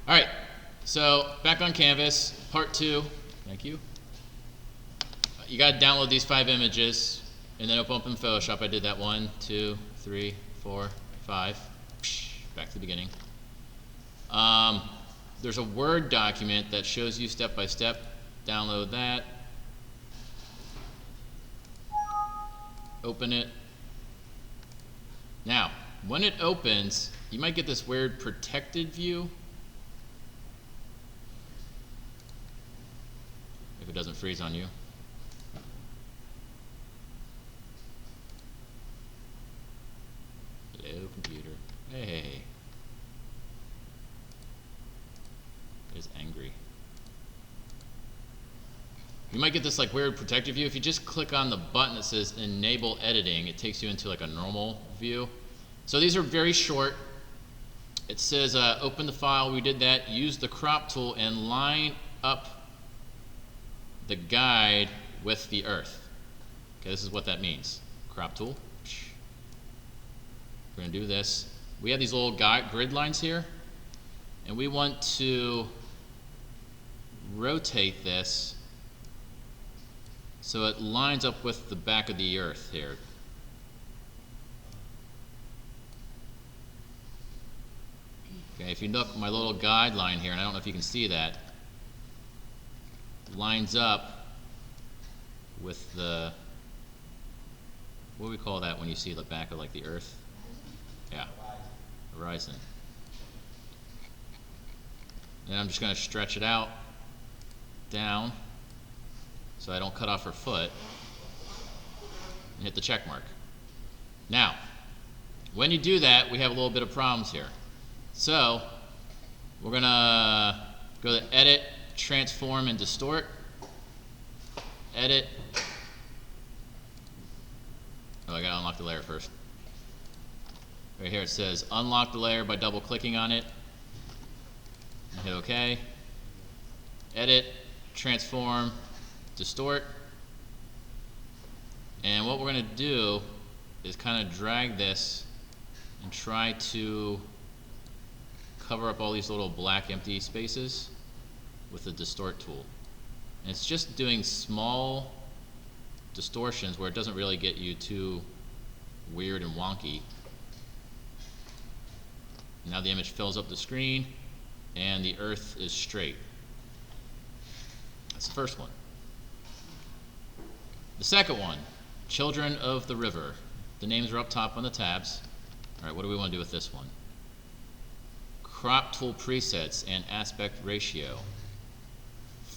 All right, so back on Canvas, part 2. Thank you. You got to download these 5 images and then open up in Photoshop. I did that 1, 2, 3, 4, 5. Back to the beginning. There's a Word document that shows you step by step. Download that. Open it. Now, when it opens, you might get this weird protected view. If it doesn't freeze on you. Hello, computer. Hey. It is angry. You might get this like weird protective view. If you just click on the button that says enable editing, it takes you into like a normal view. So these are very short. It says open the file. We did that. Use the crop tool and line up the guide with the earth. Okay, this is what that means. Crop tool. We're going to do this. We have these little grid lines here, and we want to rotate this so it lines up with the back of the earth here. Okay, if you look at my little guideline here, and I don't know if you can see that, lines up with the, what do we call that when you see the back of like the earth? Yeah, horizon. And I'm just going to stretch it out, down, so I don't cut off her foot, and hit the check mark. Now, when you do that, we have a little bit of problems here. So, we're going to go to Edit, Transform, and Distort. Edit. Oh, I got to unlock the layer first. Right here it says unlock the layer by double clicking on it. And hit OK. Edit, Transform, Distort. And what we're going to do is kind of drag this and try to cover up all these little black empty spaces with the Distort tool. And it's just doing small distortions where it doesn't really get you too weird and wonky. Now the image fills up the screen and the earth is straight. That's the first one. The second one, Children of the River. The names are up top on the tabs. All right, what do we want to do with this one? Crop tool presets and aspect ratio.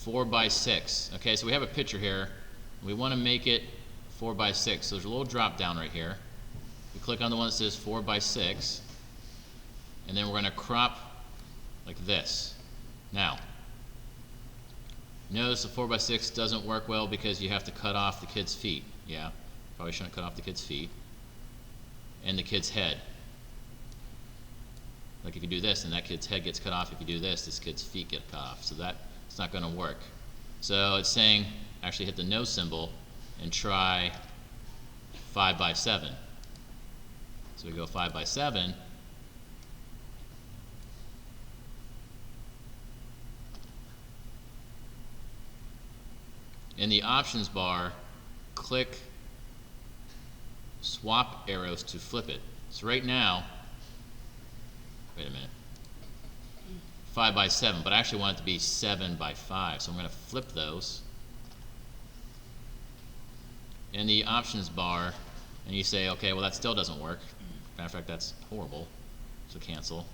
4:6. Okay, so we have a picture here. We want to make it 4:6. So there's a little drop down right here. We click on the one that says 4:6, and then we're going to crop like this. Now, notice the 4:6 doesn't work well because you have to cut off the kid's feet. Yeah, probably shouldn't cut off the kid's feet. And the kid's head. Like if you do this, and that kid's head gets cut off. If you do this, this kid's feet get cut off. So that's not going to work. So it's saying actually hit the no symbol and try 5:7. So we go 5:7. In the options bar, click swap arrows to flip it. So right now, wait a minute, 5:7, but I actually want it to be 7:5. So I'm going to flip those. In the options bar, and you say, okay, well that still doesn't work. Matter of fact, that's horrible. So cancel.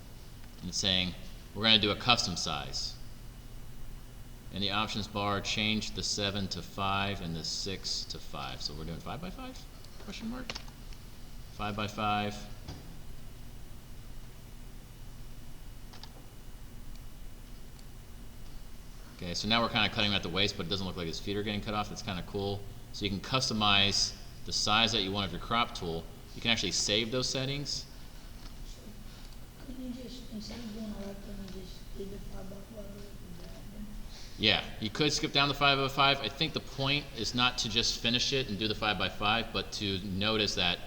And it's saying we're going to do a custom size. In the options bar, change the 7 to 5 and the 6 to 5. So we're doing 5:5? Question mark. 5:5. Okay, so now we're kind of cutting him at the waist, but it doesn't look like his feet are getting cut off. That's kind of cool. So you can customize the size that you want of your crop tool. You can actually save those settings. Could you just, instead of doing all that, can you just leave it 5:5 and drag them? Yeah, you could skip down the 5:5. I think the point is not to just finish it and do the 5:5, but to notice that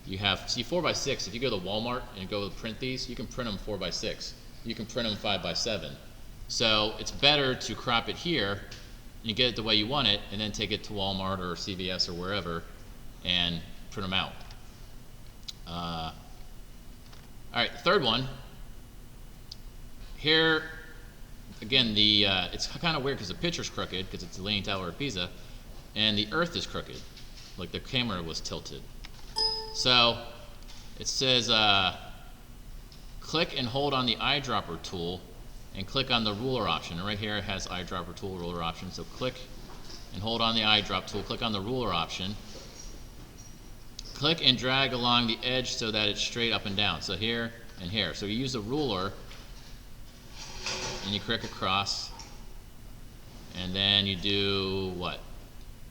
you have, see 4:6, if you go to Walmart and go to print these, you can print them 4:6. you can print them 5x7. So it's better to crop it here, and you get it the way you want it, and then take it to Walmart or CVS or wherever, and print them out. All right, the third one. Here, again, it's kind of weird because the picture's crooked because it's the Leaning Tower of Pisa, and the Earth is crooked, like the camera was tilted. So it says click and hold on the eyedropper tool and click on the ruler option. And right here it has eyedropper tool, ruler option. So click and hold on the eyedrop tool, click on the ruler option. Click and drag along the edge so that it's straight up and down. So here and here. So you use a ruler and you click across, and then you do what?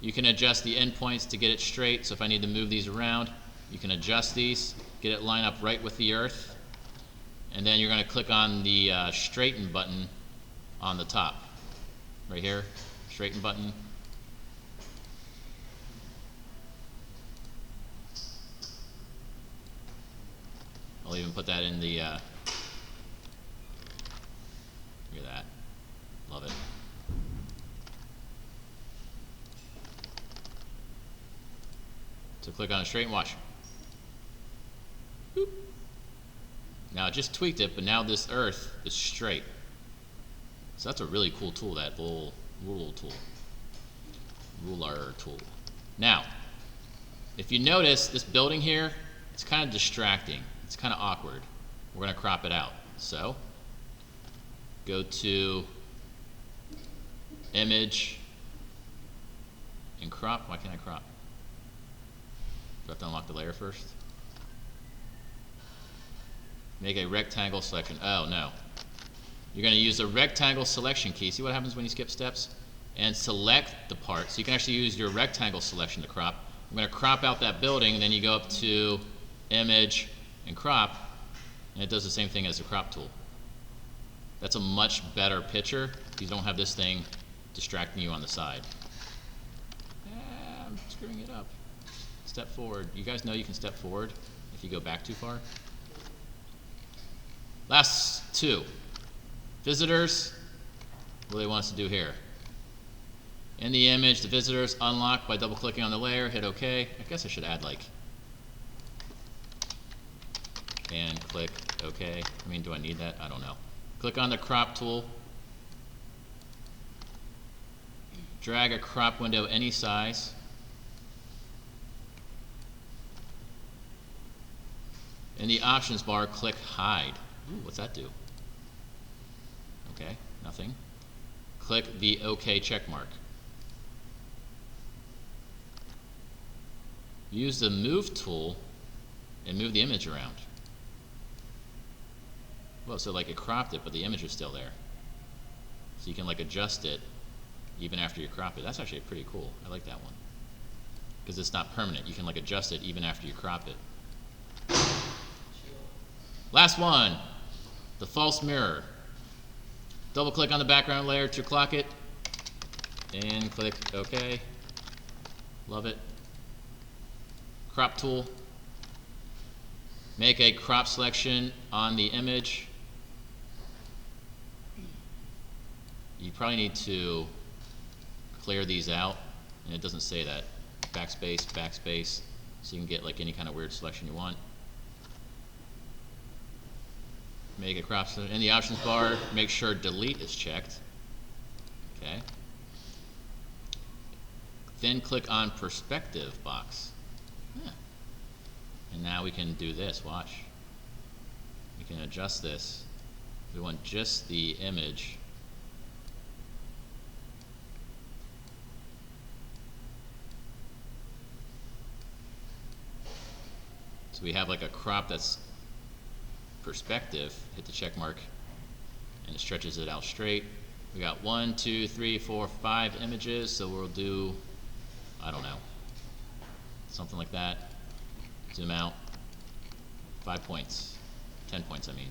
You can adjust the endpoints to get it straight. So if I need to move these around, you can adjust these, get it lined up right with the Earth, and then you're going to click on the straighten button on the top. Right here, straighten button. I'll even put that in the, look at that, love it. So click on a straight and watch. Boop. Now it just tweaked it, but now this Earth is straight. So that's a really cool tool, that little ruler tool. Now, if you notice this building here, it's kind of distracting. It's kind of awkward. We're going to crop it out. So, go to Image and Crop. Why can't I crop? Do I have to unlock the layer first? Make a rectangle selection. Oh, no. You're going to use the rectangle selection key. See what happens when you skip steps? And select the part. So you can actually use your rectangle selection to crop. I'm going to crop out that building, and then you go up to Image and Crop, and it does the same thing as the crop tool. That's a much better picture if you don't have this thing distracting you on the side. I'm screwing it up. Step forward. You guys know you can step forward if you go back too far. Last two. Visitors. What do they want us to do here? In the image, the visitors unlock by double clicking on the layer, hit OK. I guess I should add like, and click OK. I mean, do I need that? I don't know. Click on the crop tool. Drag a crop window any size. In the options bar, click hide. Ooh, what's that do? Okay, nothing. Click the OK check mark. Use the move tool and move the image around. Well, so like it cropped it, but the image is still there. So you can like adjust it even after you crop it. That's actually pretty cool. I like that one. Because it's not permanent. You can like adjust it even after you crop it. Last one, the false mirror. Double click on the background layer to clock it, and click OK. Love it. Crop tool. Make a crop selection on the image. You probably need to clear these out, and it doesn't say that. Backspace, backspace, so you can get like any kind of weird selection you want. Make a crop selection. In the options bar, make sure delete is checked. Okay. Then click on perspective box. Yeah. And now we can do this. Watch. We can adjust this. We want just the image. So we have like a crop that's perspective. Hit the check mark and it stretches it out straight. We got 1, 2, 3, 4, 5 images, so we'll do, I don't know, something like that. Zoom out. 5 points. 10 points, I mean.